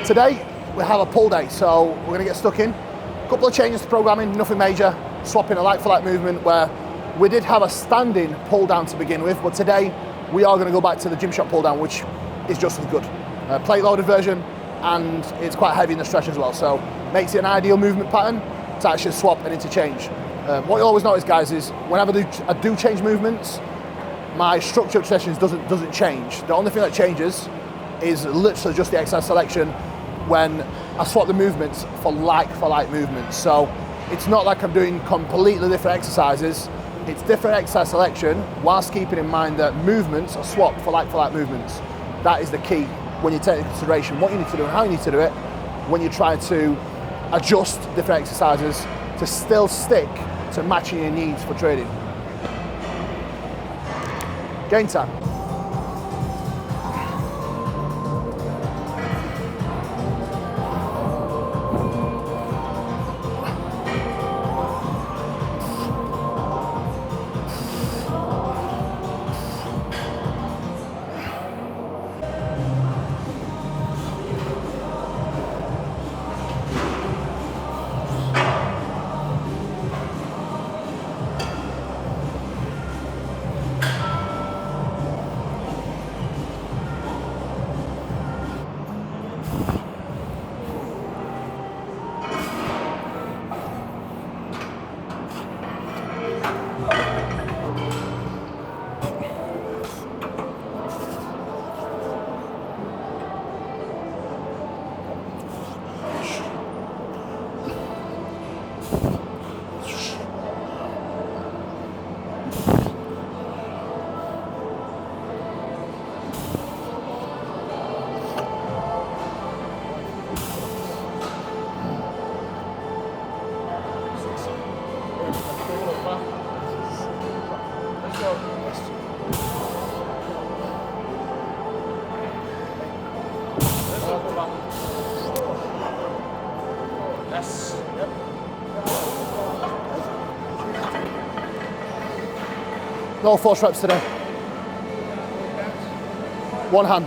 Today we have a pull day, so we're going to get stuck in. A couple of changes to programming, nothing major. Swapping a like-for-like movement where we did have a standing pull down to begin with, but today we are going to go back to the gym shop pull down, which is just as good. Plate loaded version, and it's quite heavy in the stretch as well, so makes it an ideal movement pattern to actually swap and interchange. What you always notice, guys, is whenever I do change movements, my structure of sessions doesn't change. The only thing that changes is literally just the exercise selection when I swap the movements for like movements. So it's not like I'm doing completely different exercises. It's different exercise selection whilst keeping in mind that movements are swapped for like movements. That is the key when you take into consideration what you need to do and how you need to do it when you try to adjust different exercises to still stick to matching your needs for training. Gain time. Yes. Yep. No force reps today. One hand.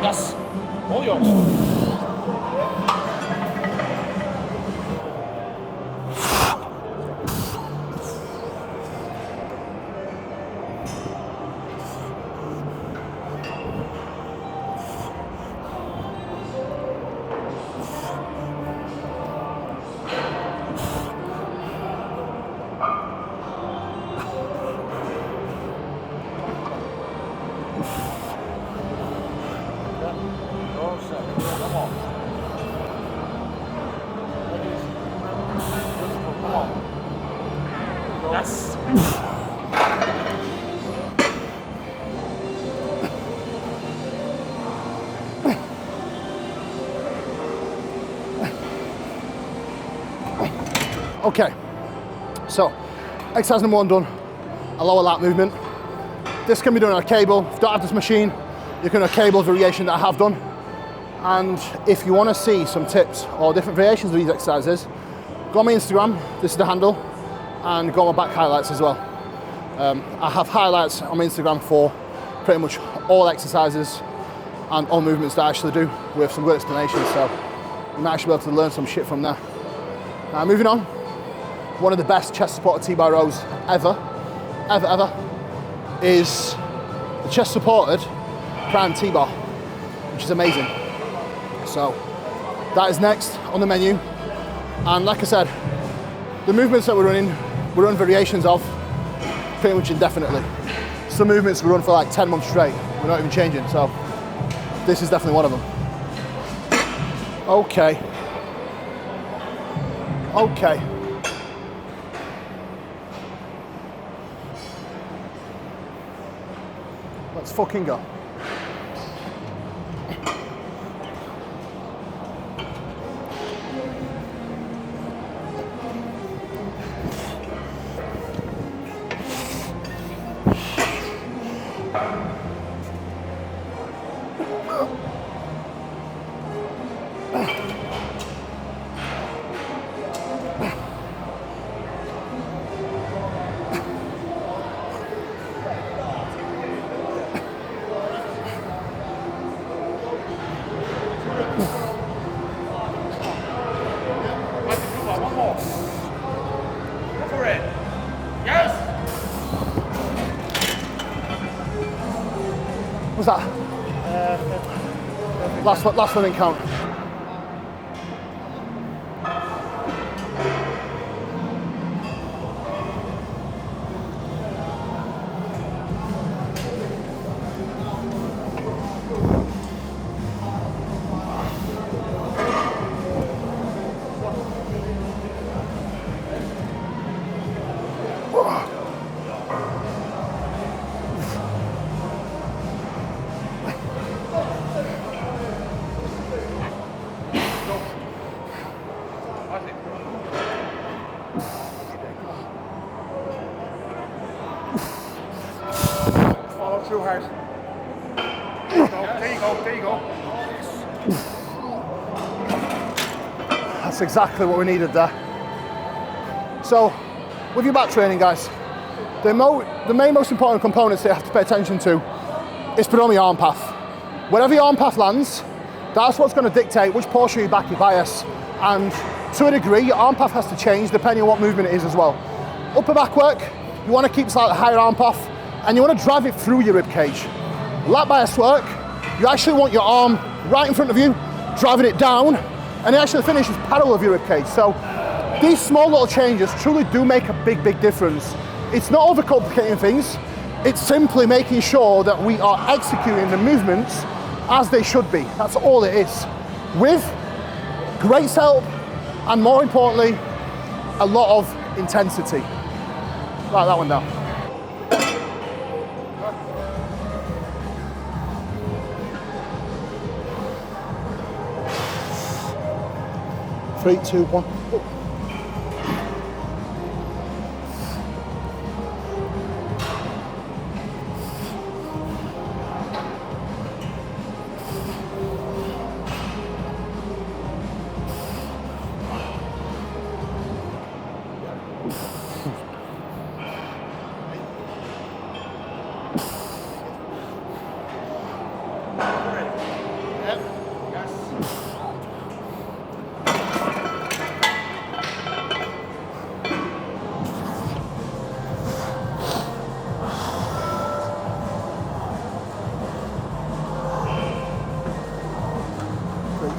Yes. All yours. Yes. Okay, so exercise number one done, a lower lat movement. This can be done on a cable. If you don't have this machine, you can do a cable variation that I have done. And if you want to see some tips or different variations of these exercises, go on my Instagram, this is the handle, and go on my back highlights as well. I have highlights on my Instagram for pretty much all exercises and all movements that I actually do with some good explanations. So you might actually be able to learn some shit from there. Now moving on, one of the best chest supported T-bar rows ever is the chest supported prime T-bar, which is amazing. So that is next on the menu. And like I said, the movements that we're running, we run variations of pretty much indefinitely. Some movements we run for like 10 months straight. We're not even changing, so this is definitely one of them. Okay. Okay. Let's fucking go. One more. Go for it. Yes. What's that? Last one didn't count. Follow through hard. There you go, there you go, there you go. That's exactly what we needed there. So, with your back training, guys, the main most important components that you have to pay attention to is predominantly arm path. Wherever your arm path lands, that's what's going to dictate which portion of your back you bias. And to a degree, your arm path has to change depending on what movement it is as well. Upper back work, you want to keep slightly higher arm path, and you want to drive it through your rib cage. Lat bias work, you actually want your arm right in front of you, driving it down, and it actually finishes parallel of your rib cage. So these small little changes truly do make a big, big difference. It's not overcomplicating things, it's simply making sure that we are executing the movements as they should be. That's all it is. With great setup, and more importantly, a lot of intensity. Like that one down. Three, two, one.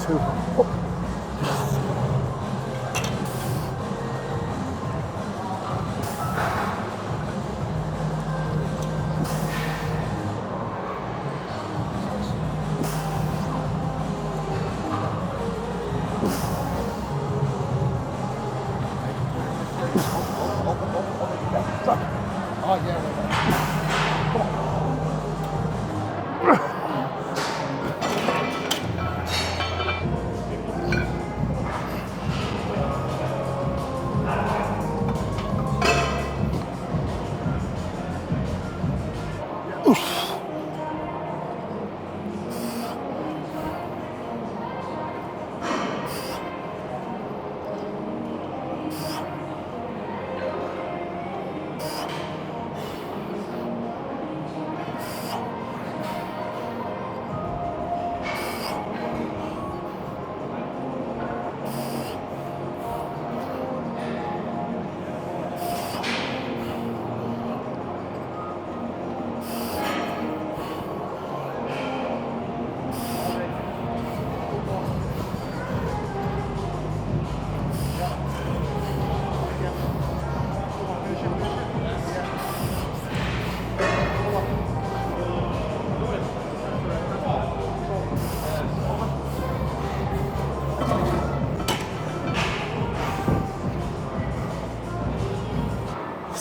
Two. Oh yeah.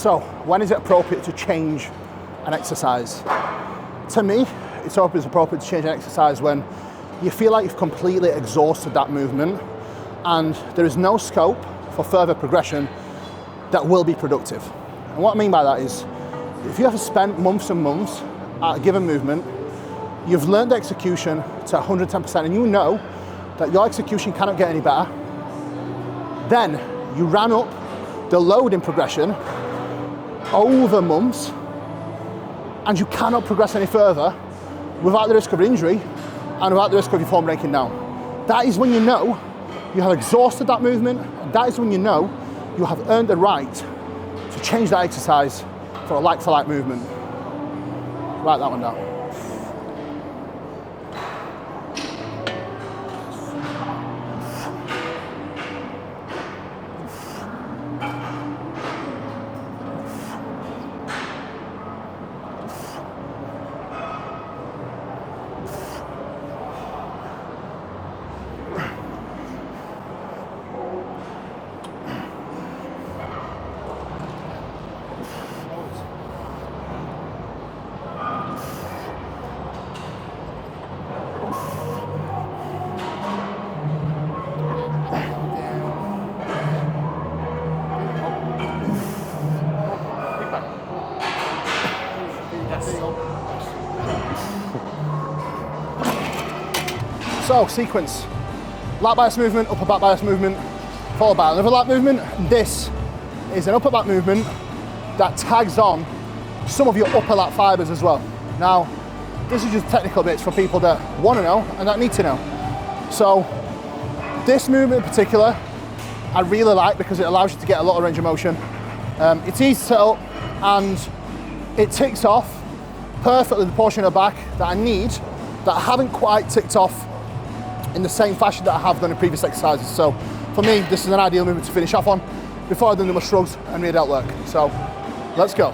So, when is it appropriate to change an exercise? To me, it's always appropriate to change an exercise when you feel like you've completely exhausted that movement and there is no scope for further progression that will be productive. And what I mean by that is, if you have spent months and months at a given movement, you've learned the execution to 110% and you know that your execution cannot get any better, then you ran up the load in progression over months and you cannot progress any further without the risk of injury and without the risk of your form breaking down. That is when you know you have exhausted that movement, and that is when you know you have earned the right to change that exercise for a like-for-like movement. Write that one down. So, sequence, lat bias movement, upper back bias movement, followed by another lat movement. This is an upper back movement that tags on some of your upper lat fibers as well. Now, this is just technical bits for people that want to know and that need to know. So, this movement in particular, I really like because it allows you to get a lot of range of motion. It's easy to set up and it ticks off perfectly the portion of the back that I need that I haven't quite ticked off in the same fashion that I have done in previous exercises. So for me, this is an ideal movement to finish off on before I do my shrugs and rear delt work. So let's go.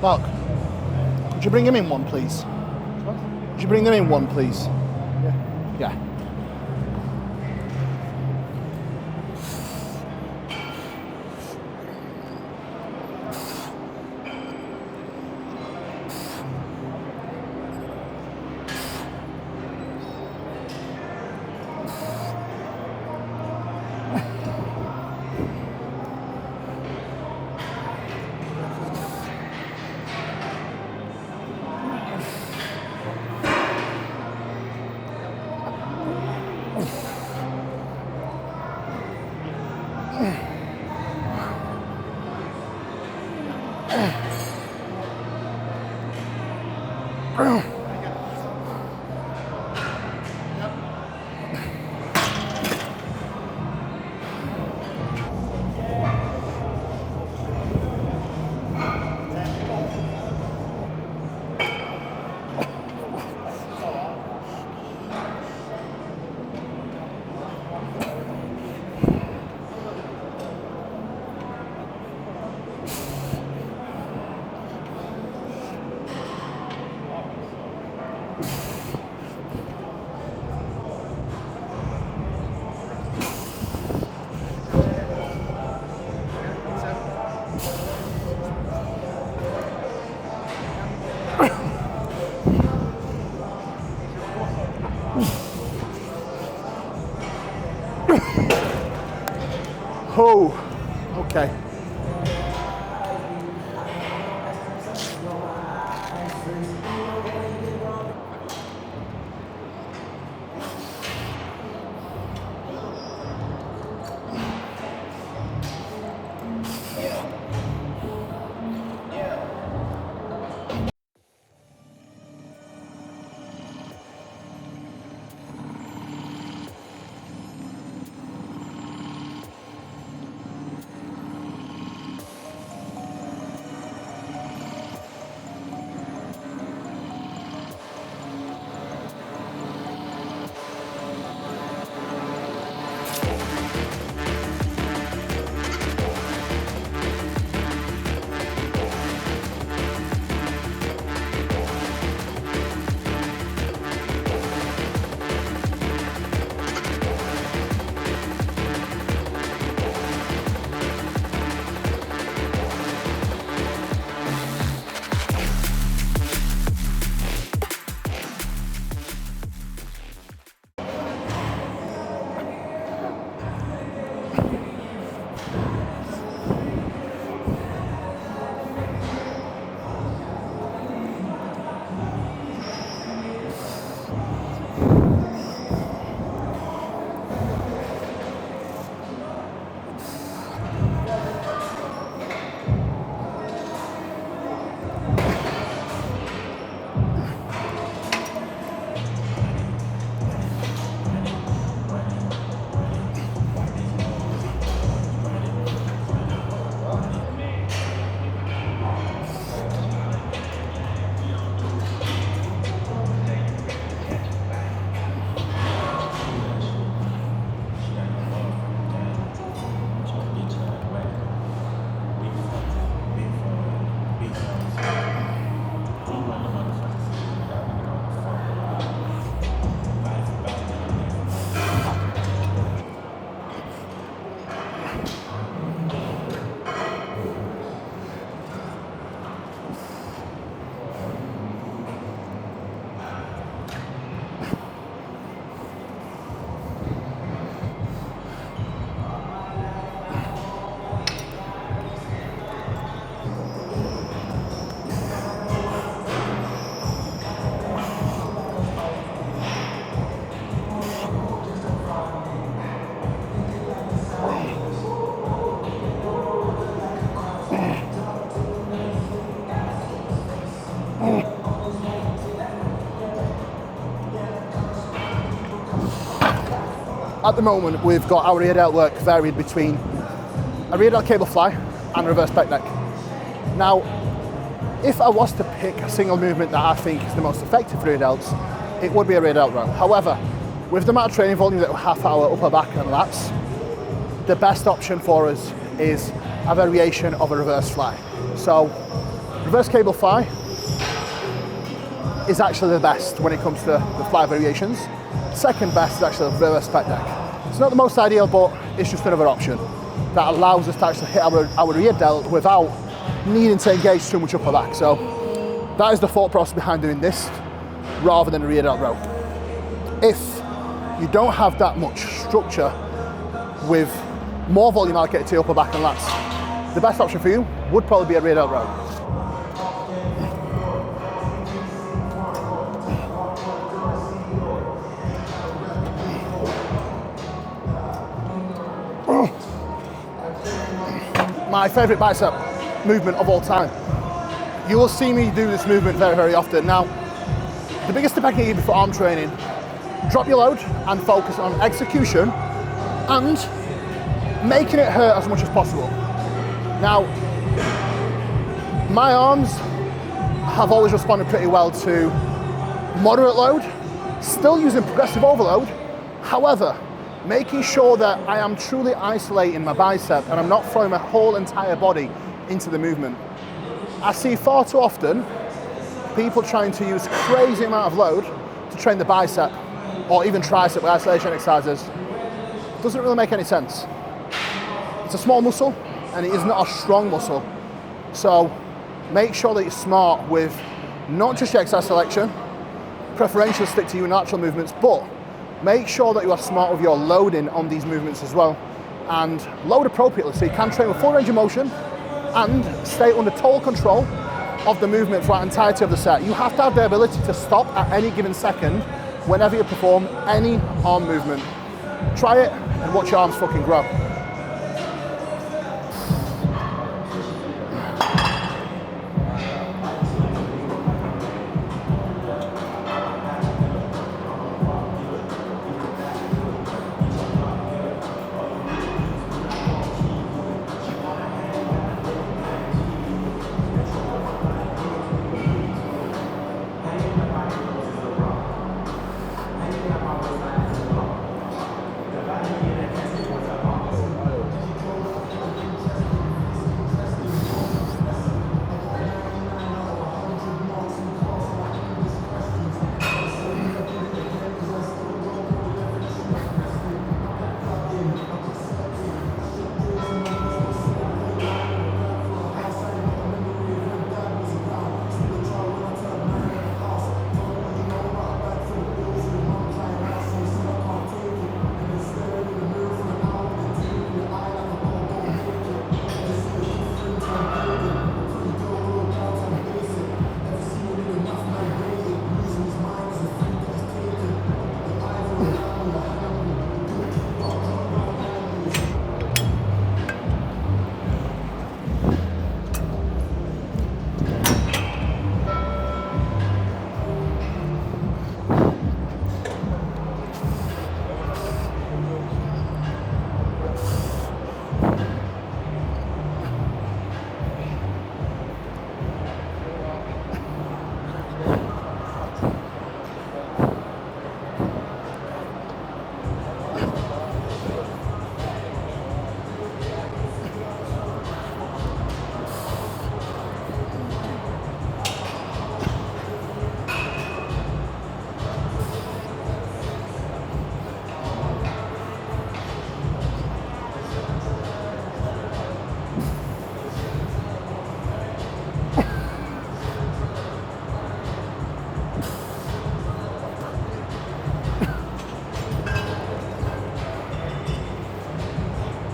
Mark, would you bring him in one, please? Would you bring them in one, please? Yeah. Oh, okay. at the moment, we've got our rear delt work varied between a rear delt cable fly and reverse pec deck. Now, if I was to pick a single movement that I think is the most effective for rear delts, it would be a rear delt row. However, with the amount of training volume that we have for our upper back and lats, the best option for us is a variation of a reverse fly. So, reverse cable fly is actually the best when it comes to the fly variations. Second best is actually a reverse pec deck. It's not the most ideal, but it's just another option that allows us to actually hit our rear delt without needing to engage too much upper back. So that is the thought process behind doing this rather than a rear delt row. If you don't have that much structure with more volume allocated to your upper back and lats, the best option for you would probably be a rear delt row. My favourite bicep movement of all time. You will see me do this movement very, very often. Now, the biggest tip I can give you for arm training, drop your load and focus on execution and making it hurt as much as possible. Now, my arms have always responded pretty well to moderate load, still using progressive overload. However, making sure that I am truly isolating my bicep and I'm not throwing my whole entire body into the movement. I see far too often people trying to use crazy amount of load to train the bicep or even tricep with isolation exercises. Doesn't really make any sense. It's a small muscle and it is not a strong muscle. So make sure that you're smart with not just your exercise selection, preferentially stick to your natural movements, but make sure that you are smart with your loading on these movements as well, and load appropriately so you can train with full range of motion and stay under total control of the movement throughout the entirety of the set. You have to have the ability to stop at any given second whenever you perform any arm movement. Try it and watch your arms fucking grow.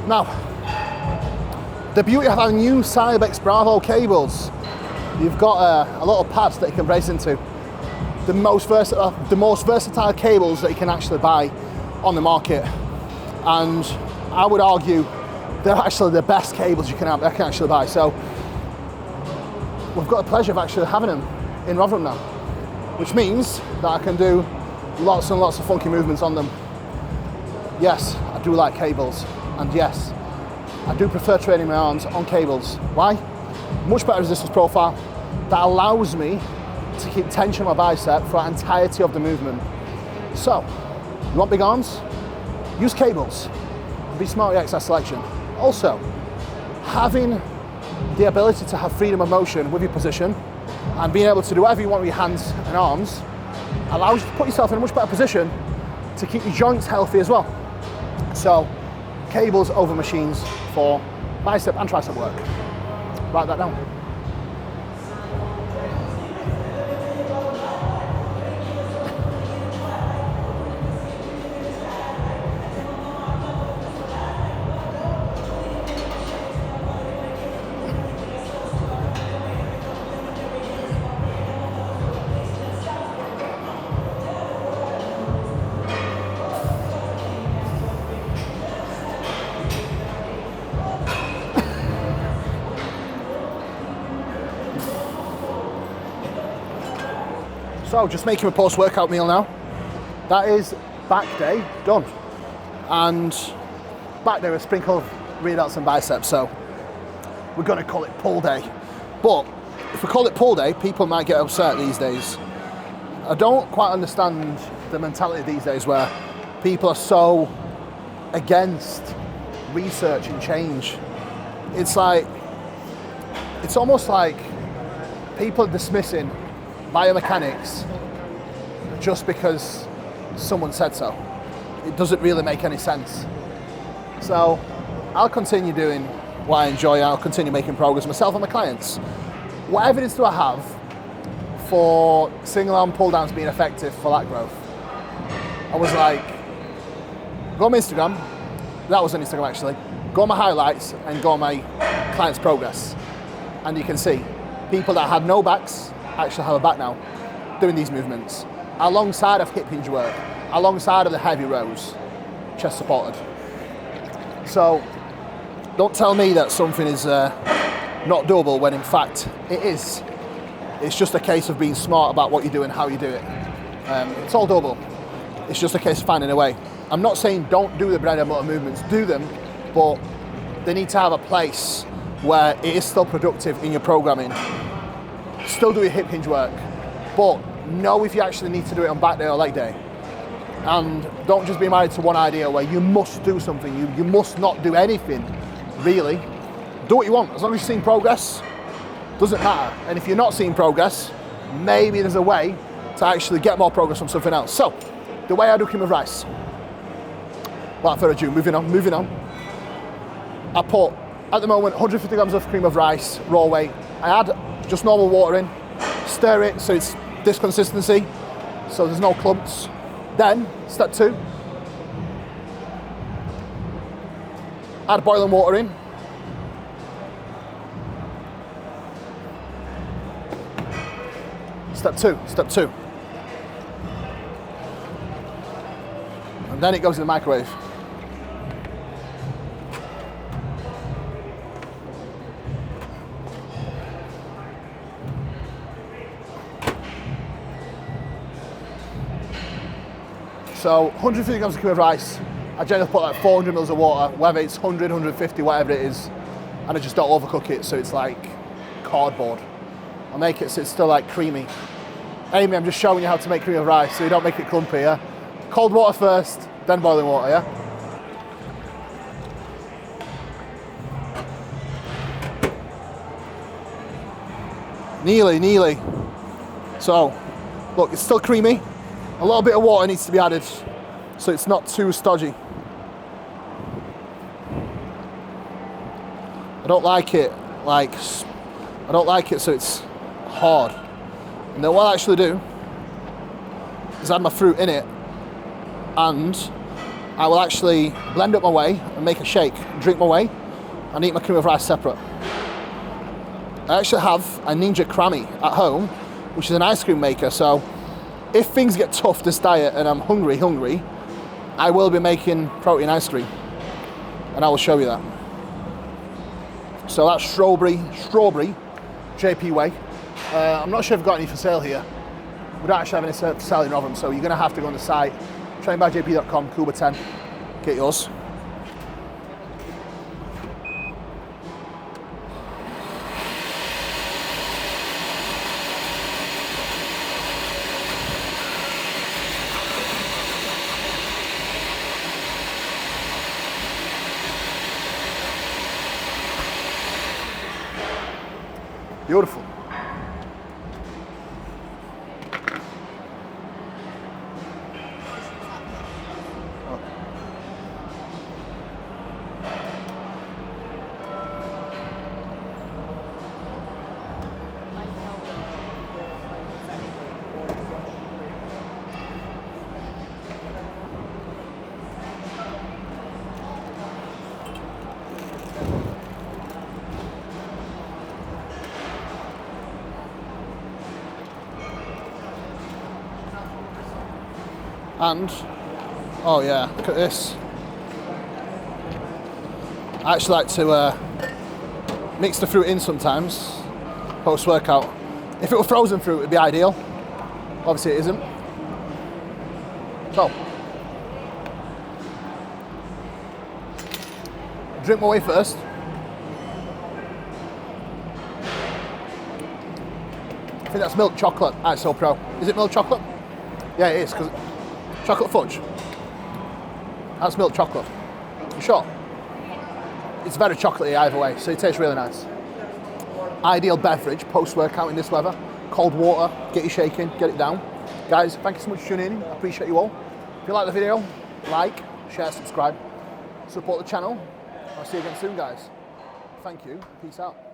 Now, the beauty of our new Cybex Bravo cables, you've got a lot of pads that you can brace into. The most versatile cables that you can actually buy on the market. And I would argue they're actually the best cables you can actually buy. So we've got the pleasure of actually having them in Rotherham now, which means that I can do lots and lots of funky movements on them. yes, I do like cables, and yes, I do prefer training my arms on cables. Why? Much better resistance profile that allows me to keep tension on my bicep for the entirety of the movement. So, you want big arms? Use cables. Be smart with your exercise selection. Also, having the ability to have freedom of motion with your position and being able to do whatever you want with your hands and arms allows you to put yourself in a much better position to keep your joints healthy as well. So, cables over machines for bicep and tricep work. Write that down. So just making a post-workout meal now. That is back day done. And back day with a sprinkle of rear delts and biceps, so we're gonna call it pull day. But if we call it pull day, people might get upset these days. I don't quite understand the mentality these days where people are so against research and change. It's almost like people are dismissing biomechanics just because someone said so. It doesn't really make any sense. So I'll continue doing what I enjoy. I'll continue making progress myself and my clients. What evidence do I have for single arm pull downs being effective for lat growth? I was like, go on my Instagram. That was on Instagram actually. Go on my highlights and go on my clients' progress. And you can see people that had no backs actually have a back now doing these movements alongside of hip hinge work, alongside of the heavy rows, chest supported. So don't tell me that something is not doable when in fact it is. It's just a case of being smart about what you do and how you do it. It's all doable. It's just a case of finding a way. I'm not saying don't do the bread and butter movements, do them, but they need to have a place where it is still productive in your programming. Still do your hip hinge work, but know if you actually need to do it on back day or leg day. And don't just be married to one idea where you must do something, you must not do anything, really. Do what you want, as long as you're seeing progress, doesn't matter. And if you're not seeing progress, maybe there's a way to actually get more progress from something else. So, the way I do cream of rice. Without further ado, moving on. I put, at the moment, 150 grams of cream of rice, raw weight. I add just normal water in, stir it so it's this consistency, so there's no clumps. Then, step 2, add boiling water in. Step two. And then it goes in the microwave. So 150 grams of cream of rice, I generally put like 400 mils of water, whether it's 100, 150, whatever it is, and I just don't overcook it so it's like cardboard. I'll make it so it's still like creamy. Amy, I'm just showing you how to make cream of rice so you don't make it clumpy, yeah? Cold water first, then boiling water, yeah? Nearly. So, look, it's still creamy. A little bit of water needs to be added so it's not too stodgy. I don't like it so it's hard. And then what I actually do is add my fruit in it, and I will actually blend up my whey and make a shake, drink my whey, and eat my cream of rice separate. I actually have a Ninja Crammy at home, which is an ice cream maker, so if things get tough this diet and I'm hungry, I will be making protein ice cream, and I will show you that. So that's strawberry JP whey. I'm not sure if we've got any for sale here. We don't actually have any for sale in Rotherham, so you're going to have to go on the site, trainbyjp.com, Kuba 10, Get yours. Beautiful. And, oh yeah, look at this. I actually like to mix the fruit in sometimes, post-workout. If it were frozen fruit, it'd be ideal. Obviously it isn't. So, drink my way first. I think that's milk chocolate, ISO Pro. Is it milk chocolate? Yeah, it is, because chocolate fudge. That's milk chocolate. You sure? It's very chocolatey either way, so it tastes really nice. Ideal beverage post-workout in this weather. Cold water, get you shaking, get it down. Guys, thank you so much for tuning in. I appreciate you all. If you like the video, like, share, subscribe, support the channel. I'll see you again soon, guys. Thank you. Peace out.